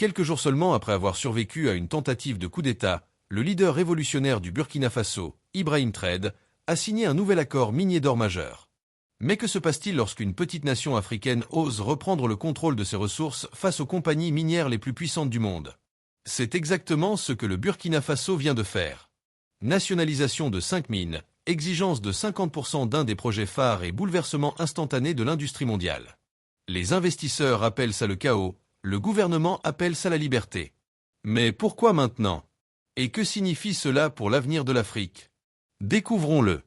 Quelques jours seulement après avoir survécu à une tentative de coup d'État, le leader révolutionnaire du Burkina Faso, Ibrahim Traoré, a signé un nouvel accord minier d'or majeur. Mais que se passe-t-il lorsqu'une petite nation africaine ose reprendre le contrôle de ses ressources face aux compagnies minières les plus puissantes du monde? C'est exactement ce que le Burkina Faso vient de faire. Nationalisation de 5 mines, exigence de 50% d'un des projets phares et bouleversement instantané de l'industrie mondiale. Les investisseurs appellent ça le chaos, le gouvernement appelle ça la liberté. Mais pourquoi maintenant? Et que signifie cela pour l'avenir de l'Afrique? Découvrons-le.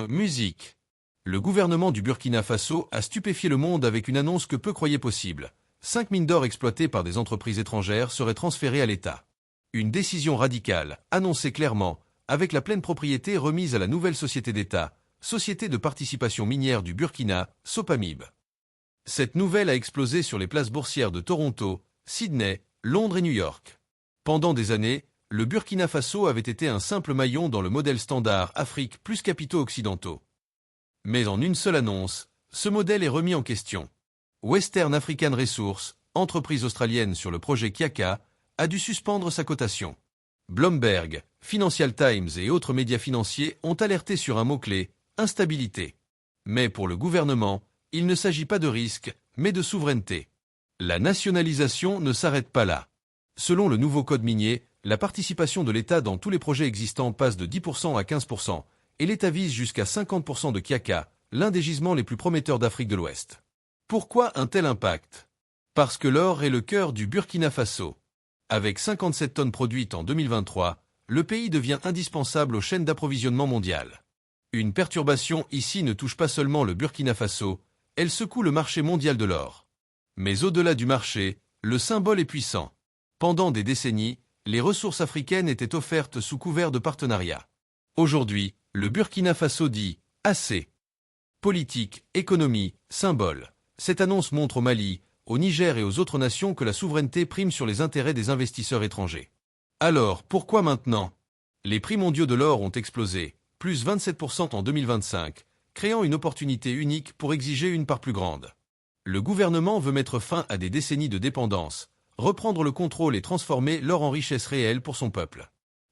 Musique. Le gouvernement du Burkina Faso a stupéfié le monde avec une annonce que peu croyaient possible. 5 mines d'or exploitées par des entreprises étrangères seraient transférées à l'État. Une décision radicale, annoncée clairement, avec la pleine propriété remise à la nouvelle société d'État, Société de participation minière du Burkina, SOPAMIB. Cette nouvelle a explosé sur les places boursières de Toronto, Sydney, Londres et New York. Pendant des années, le Burkina Faso avait été un simple maillon dans le modèle standard Afrique plus capitaux occidentaux. Mais en une seule annonce, ce modèle est remis en question. Western African Resources, entreprise australienne sur le projet Kiaka, a dû suspendre sa cotation. Bloomberg, Financial Times et autres médias financiers ont alerté sur un mot-clé, instabilité. Mais pour le gouvernement, il ne s'agit pas de risque, mais de souveraineté. La nationalisation ne s'arrête pas là. Selon le nouveau code minier, la participation de l'État dans tous les projets existants passe de 10% à 15%, et l'État vise jusqu'à 50% de Kiaka, l'un des gisements les plus prometteurs d'Afrique de l'Ouest. Pourquoi un tel impact? Parce que l'or est le cœur du Burkina Faso. Avec 57 tonnes produites en 2023, le pays devient indispensable aux chaînes d'approvisionnement mondiales. Une perturbation ici ne touche pas seulement le Burkina Faso, elle secoue le marché mondial de l'or. Mais au-delà du marché, le symbole est puissant. Pendant des décennies, les ressources africaines étaient offertes sous couvert de partenariat. Aujourd'hui, le Burkina Faso dit « assez ». Politique, économie, symbole. Cette annonce montre au Mali, au Niger et aux autres nations que la souveraineté prime sur les intérêts des investisseurs étrangers. Alors, pourquoi maintenant? Les prix mondiaux de l'or ont explosé, plus 27% en 2025, créant une opportunité unique pour exiger une part plus grande. Le gouvernement veut mettre fin à des décennies de dépendance, reprendre le contrôle et transformer l'or en richesse réelle pour son peuple.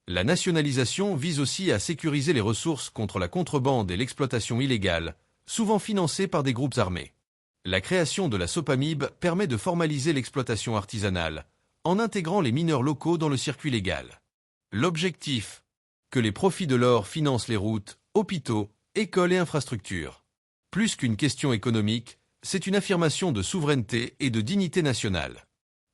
La nationalisation vise aussi à sécuriser les ressources contre la contrebande et l'exploitation illégale, souvent financées par des groupes armés. La création de la SOPAMIB permet de formaliser l'exploitation artisanale, en intégrant les mineurs locaux dans le circuit légal. L'objectif? Que les profits de l'or financent les routes, hôpitaux, écoles et infrastructures. Plus qu'une question économique, c'est une affirmation de souveraineté et de dignité nationale.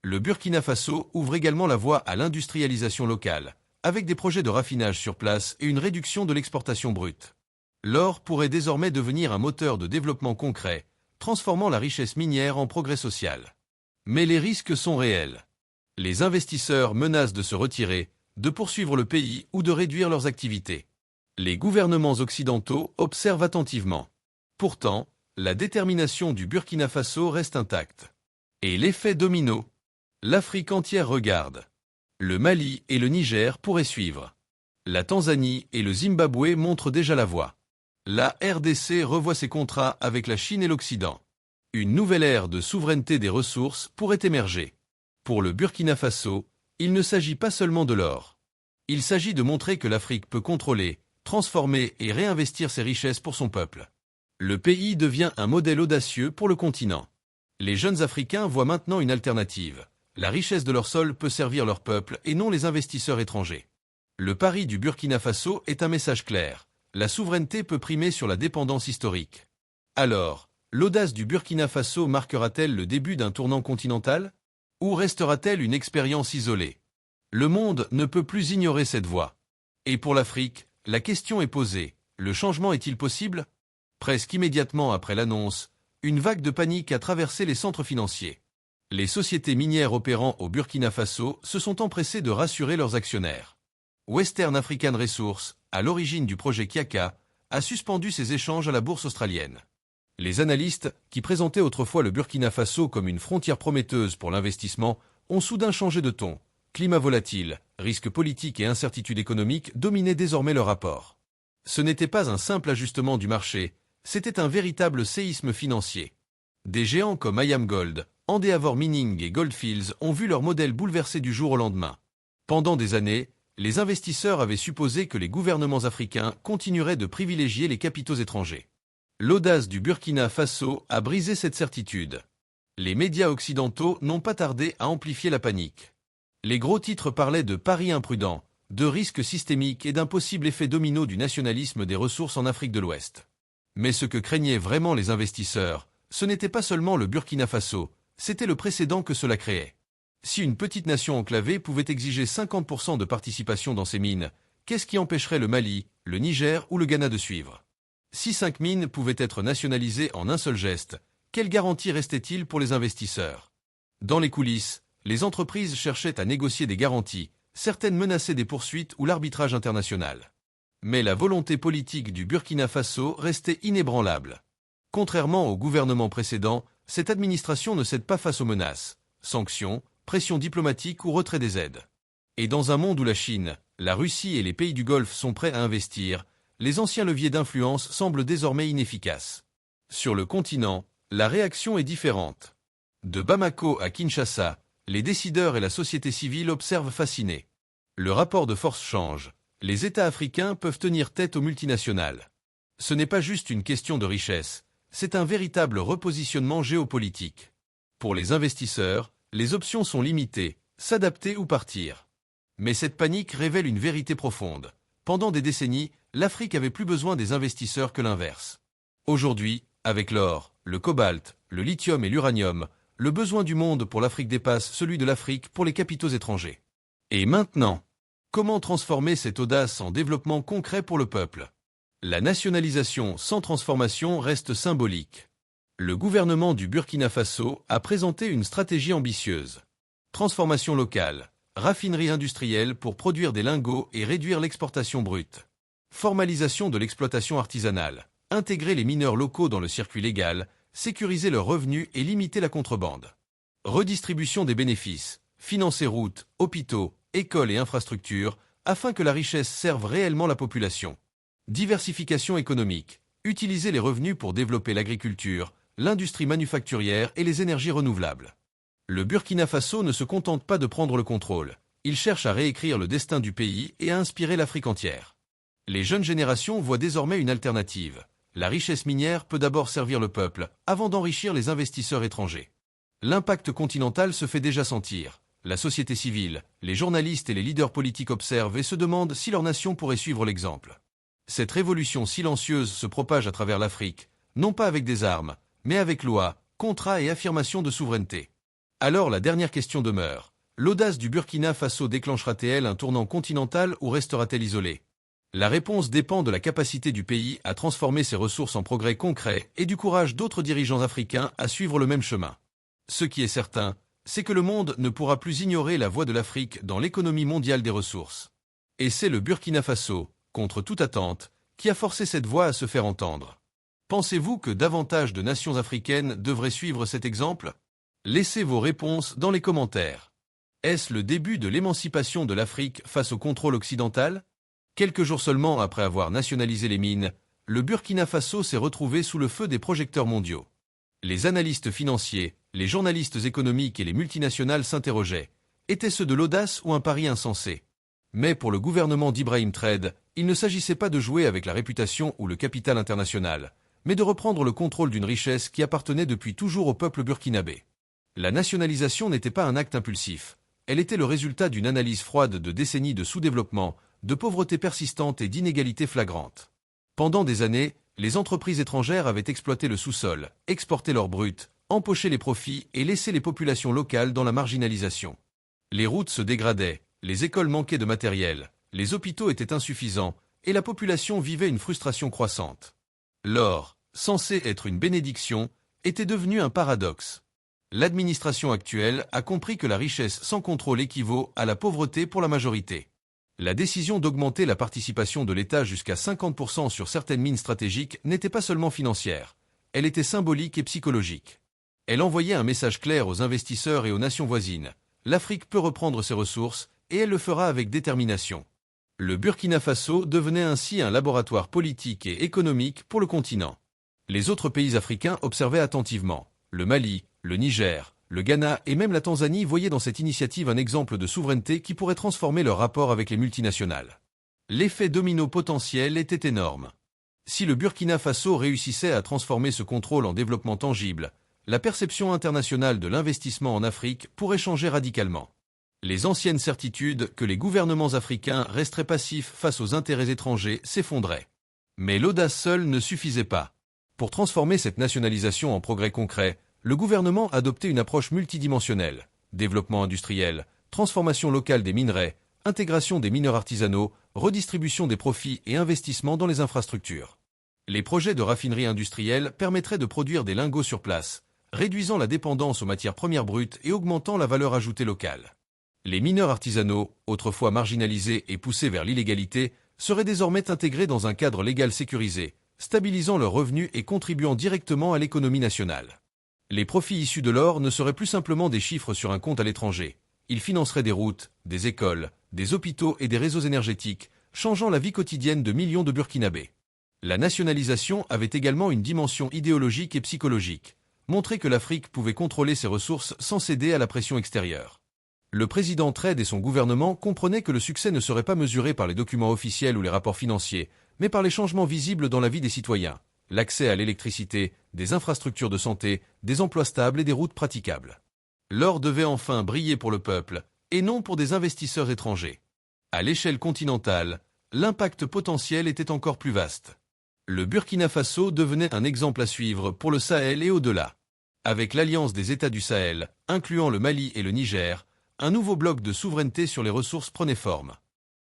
Le Burkina Faso ouvre également la voie à l'industrialisation locale, avec des projets de raffinage sur place et une réduction de l'exportation brute. L'or pourrait désormais devenir un moteur de développement concret, transformant la richesse minière en progrès social. Mais les risques sont réels. Les investisseurs menacent de se retirer, de poursuivre le pays ou de réduire leurs activités. Les gouvernements occidentaux observent attentivement. Pourtant, la détermination du Burkina Faso reste intacte. Et l'effet domino? L'Afrique entière regarde. Le Mali et le Niger pourraient suivre. La Tanzanie et le Zimbabwe montrent déjà la voie. La RDC revoit ses contrats avec la Chine et l'Occident. Une nouvelle ère de souveraineté des ressources pourrait émerger. Pour le Burkina Faso, il ne s'agit pas seulement de l'or. Il s'agit de montrer que l'Afrique peut contrôler, transformer et réinvestir ses richesses pour son peuple. Le pays devient un modèle audacieux pour le continent. Les jeunes Africains voient maintenant une alternative. La richesse de leur sol peut servir leur peuple et non les investisseurs étrangers. Le pari du Burkina Faso est un message clair. La souveraineté peut primer sur la dépendance historique. Alors, l'audace du Burkina Faso marquera-t-elle le début d'un tournant continental? Ou restera-t-elle une expérience isolée? Le monde ne peut plus ignorer cette voie. Et pour l'Afrique, la question est posée. Le changement est-il possible? Presque immédiatement après l'annonce, une vague de panique a traversé les centres financiers. Les sociétés minières opérant au Burkina Faso se sont empressées de rassurer leurs actionnaires. Western African Resources, à l'origine du projet Kiaka, a suspendu ses échanges à la bourse australienne. Les analystes, qui présentaient autrefois le Burkina Faso comme une frontière prometteuse pour l'investissement, ont soudain changé de ton. Climat volatile, risques politiques et incertitudes économiques dominaient désormais leur rapport. Ce n'était pas un simple ajustement du marché, c'était un véritable séisme financier. Des géants comme IAM Gold, Endeavour Mining et Goldfields ont vu leur modèle bouleversé du jour au lendemain. Pendant des années, les investisseurs avaient supposé que les gouvernements africains continueraient de privilégier les capitaux étrangers. L'audace du Burkina Faso a brisé cette certitude. Les médias occidentaux n'ont pas tardé à amplifier la panique. Les gros titres parlaient de paris imprudents, de risques systémiques et d'un possible effet domino du nationalisme des ressources en Afrique de l'Ouest. Mais ce que craignaient vraiment les investisseurs, ce n'était pas seulement le Burkina Faso, c'était le précédent que cela créait. Si une petite nation enclavée pouvait exiger 50% de participation dans ses mines, qu'est-ce qui empêcherait le Mali, le Niger ou le Ghana de suivre? Si 5 mines pouvaient être nationalisées en un seul geste, quelle garantie restait-il pour les investisseurs? Dans les coulisses, les entreprises cherchaient à négocier des garanties, certaines menaçaient des poursuites ou l'arbitrage international. Mais la volonté politique du Burkina Faso restait inébranlable. Contrairement au gouvernement précédent, cette administration ne cède pas face aux menaces, sanctions, pression diplomatique ou retrait des aides. Et dans un monde où la Chine, la Russie et les pays du Golfe sont prêts à investir, les anciens leviers d'influence semblent désormais inefficaces. Sur le continent, la réaction est différente. De Bamako à Kinshasa, les décideurs et la société civile observent fascinés. Le rapport de force change. Les États africains peuvent tenir tête aux multinationales. Ce n'est pas juste une question de richesse, c'est un véritable repositionnement géopolitique. Pour les investisseurs, les options sont limitées, s'adapter ou partir. Mais cette panique révèle une vérité profonde. Pendant des décennies, l'Afrique avait plus besoin des investisseurs que l'inverse. Aujourd'hui, avec l'or, le cobalt, le lithium et l'uranium, le besoin du monde pour l'Afrique dépasse celui de l'Afrique pour les capitaux étrangers. Et maintenant, comment transformer cette audace en développement concret pour le peuple? La nationalisation sans transformation reste symbolique. Le gouvernement du Burkina Faso a présenté une stratégie ambitieuse. Transformation locale, raffinerie industrielle pour produire des lingots et réduire l'exportation brute. Formalisation de l'exploitation artisanale, intégrer les mineurs locaux dans le circuit légal, sécuriser leurs revenus et limiter la contrebande. Redistribution des bénéfices, financer routes, hôpitaux, écoles et infrastructures, afin que la richesse serve réellement la population. Diversification économique, utiliser les revenus pour développer l'agriculture, l'industrie manufacturière et les énergies renouvelables. Le Burkina Faso ne se contente pas de prendre le contrôle, il cherche à réécrire le destin du pays et à inspirer l'Afrique entière. Les jeunes générations voient désormais une alternative. La richesse minière peut d'abord servir le peuple, avant d'enrichir les investisseurs étrangers. L'impact continental se fait déjà sentir. La société civile, les journalistes et les leaders politiques observent et se demandent si leur nation pourrait suivre l'exemple. Cette révolution silencieuse se propage à travers l'Afrique, non pas avec des armes, mais avec loi, contrat et affirmation de souveraineté. Alors la dernière question demeure. L'audace du Burkina Faso déclenchera-t-elle un tournant continental ou restera-t-elle isolée? La réponse dépend de la capacité du pays à transformer ses ressources en progrès concrets et du courage d'autres dirigeants africains à suivre le même chemin. Ce qui est certain, c'est que le monde ne pourra plus ignorer la voix de l'Afrique dans l'économie mondiale des ressources. Et c'est le Burkina Faso, contre toute attente, qui a forcé cette voix à se faire entendre. Pensez-vous que davantage de nations africaines devraient suivre cet exemple? Laissez vos réponses dans les commentaires. Est-ce le début de l'émancipation de l'Afrique face au contrôle occidental? Quelques jours seulement après avoir nationalisé les mines, le Burkina Faso s'est retrouvé sous le feu des projecteurs mondiaux. Les analystes financiers, les journalistes économiques et les multinationales s'interrogeaient. Était-ce de l'audace ou un pari insensé? Mais pour le gouvernement d'Ibrahim Traoré, il ne s'agissait pas de jouer avec la réputation ou le capital international, mais de reprendre le contrôle d'une richesse qui appartenait depuis toujours au peuple burkinabé. La nationalisation n'était pas un acte impulsif. Elle était le résultat d'une analyse froide de décennies de sous-développement, de pauvreté persistante et d'inégalités flagrantes. Pendant des années, les entreprises étrangères avaient exploité le sous-sol, exporté l'or brut, empoché les profits et laissé les populations locales dans la marginalisation. Les routes se dégradaient, les écoles manquaient de matériel, les hôpitaux étaient insuffisants et la population vivait une frustration croissante. L'or, censé être une bénédiction, était devenu un paradoxe. L'administration actuelle a compris que la richesse sans contrôle équivaut à la pauvreté pour la majorité. La décision d'augmenter la participation de l'État jusqu'à 50% sur certaines mines stratégiques n'était pas seulement financière, elle était symbolique et psychologique. Elle envoyait un message clair aux investisseurs et aux nations voisines. L'Afrique peut reprendre ses ressources, et elle le fera avec détermination. Le Burkina Faso devenait ainsi un laboratoire politique et économique pour le continent. Les autres pays africains observaient attentivement. Le Mali, le Niger, le Ghana et même la Tanzanie voyaient dans cette initiative un exemple de souveraineté qui pourrait transformer leur rapport avec les multinationales. L'effet domino potentiel était énorme. Si le Burkina Faso réussissait à transformer ce contrôle en développement tangible, la perception internationale de l'investissement en Afrique pourrait changer radicalement. Les anciennes certitudes que les gouvernements africains resteraient passifs face aux intérêts étrangers s'effondraient. Mais l'audace seule ne suffisait pas. Pour transformer cette nationalisation en progrès concret, le gouvernement adoptait une approche multidimensionnelle: développement industriel, transformation locale des minerais, intégration des mineurs artisanaux, redistribution des profits et investissement dans les infrastructures. Les projets de raffinerie industrielle permettraient de produire des lingots sur place, réduisant la dépendance aux matières premières brutes et augmentant la valeur ajoutée locale. Les mineurs artisanaux, autrefois marginalisés et poussés vers l'illégalité, seraient désormais intégrés dans un cadre légal sécurisé, stabilisant leurs revenus et contribuant directement à l'économie nationale. Les profits issus de l'or ne seraient plus simplement des chiffres sur un compte à l'étranger. Ils financeraient des routes, des écoles, des hôpitaux et des réseaux énergétiques, changeant la vie quotidienne de millions de Burkinabés. La nationalisation avait également une dimension idéologique et psychologique, montrer que l'Afrique pouvait contrôler ses ressources sans céder à la pression extérieure. Le président Trade et son gouvernement comprenaient que le succès ne serait pas mesuré par les documents officiels ou les rapports financiers, mais par les changements visibles dans la vie des citoyens, l'accès à l'électricité, des infrastructures de santé, des emplois stables et des routes praticables. L'or devait enfin briller pour le peuple, et non pour des investisseurs étrangers. À l'échelle continentale, l'impact potentiel était encore plus vaste. Le Burkina Faso devenait un exemple à suivre pour le Sahel et au-delà. Avec l'alliance des États du Sahel, incluant le Mali et le Niger, un nouveau bloc de souveraineté sur les ressources prenait forme.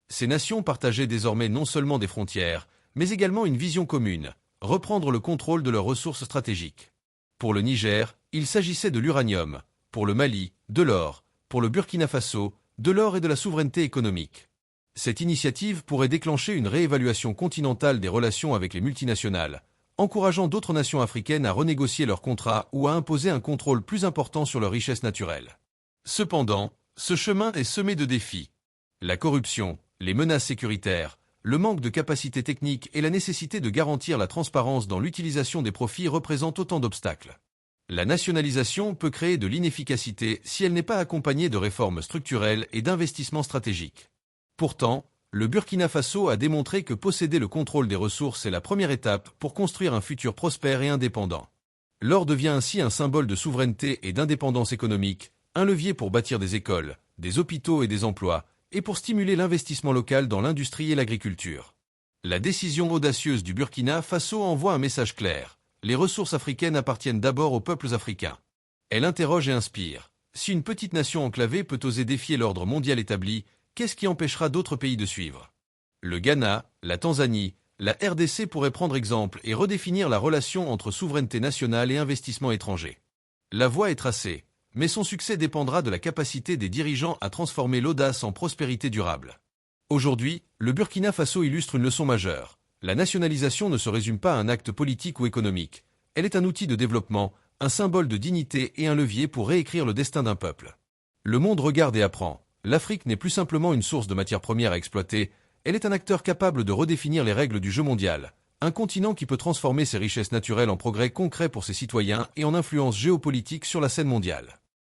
Ces nations partageaient désormais non seulement des frontières, mais également une vision commune: reprendre le contrôle de leurs ressources stratégiques. Pour le Niger, il s'agissait de l'uranium, pour le Mali, de l'or, pour le Burkina Faso, de l'or et de la souveraineté économique. Cette initiative pourrait déclencher une réévaluation continentale des relations avec les multinationales, encourageant d'autres nations africaines à renégocier leurs contrats ou à imposer un contrôle plus important sur leurs richesses naturelles. Cependant, ce chemin est semé de défis. La corruption, les menaces sécuritaires, le manque de capacités techniques et la nécessité de garantir la transparence dans l'utilisation des profits représentent autant d'obstacles. La nationalisation peut créer de l'inefficacité si elle n'est pas accompagnée de réformes structurelles et d'investissements stratégiques. Pourtant, le Burkina Faso a démontré que posséder le contrôle des ressources est la première étape pour construire un futur prospère et indépendant. L'or devient ainsi un symbole de souveraineté et d'indépendance économique, un levier pour bâtir des écoles, des hôpitaux et des emplois, et pour stimuler l'investissement local dans l'industrie et l'agriculture. La décision audacieuse du Burkina Faso envoie un message clair: les ressources africaines appartiennent d'abord aux peuples africains. Elle interroge et inspire. Si une petite nation enclavée peut oser défier l'ordre mondial établi, qu'est-ce qui empêchera d'autres pays de suivre? Le Ghana, la Tanzanie, la RDC pourraient prendre exemple et redéfinir la relation entre souveraineté nationale et investissement étranger. La voie est tracée, mais son succès dépendra de la capacité des dirigeants à transformer l'audace en prospérité durable. Aujourd'hui, le Burkina Faso illustre une leçon majeure. La nationalisation ne se résume pas à un acte politique ou économique. Elle est un outil de développement, un symbole de dignité et un levier pour réécrire le destin d'un peuple. Le monde regarde et apprend. L'Afrique n'est plus simplement une source de matières premières à exploiter, elle est un acteur capable de redéfinir les règles du jeu mondial. Un continent qui peut transformer ses richesses naturelles en progrès concret pour ses citoyens et en influence géopolitique sur la scène mondiale.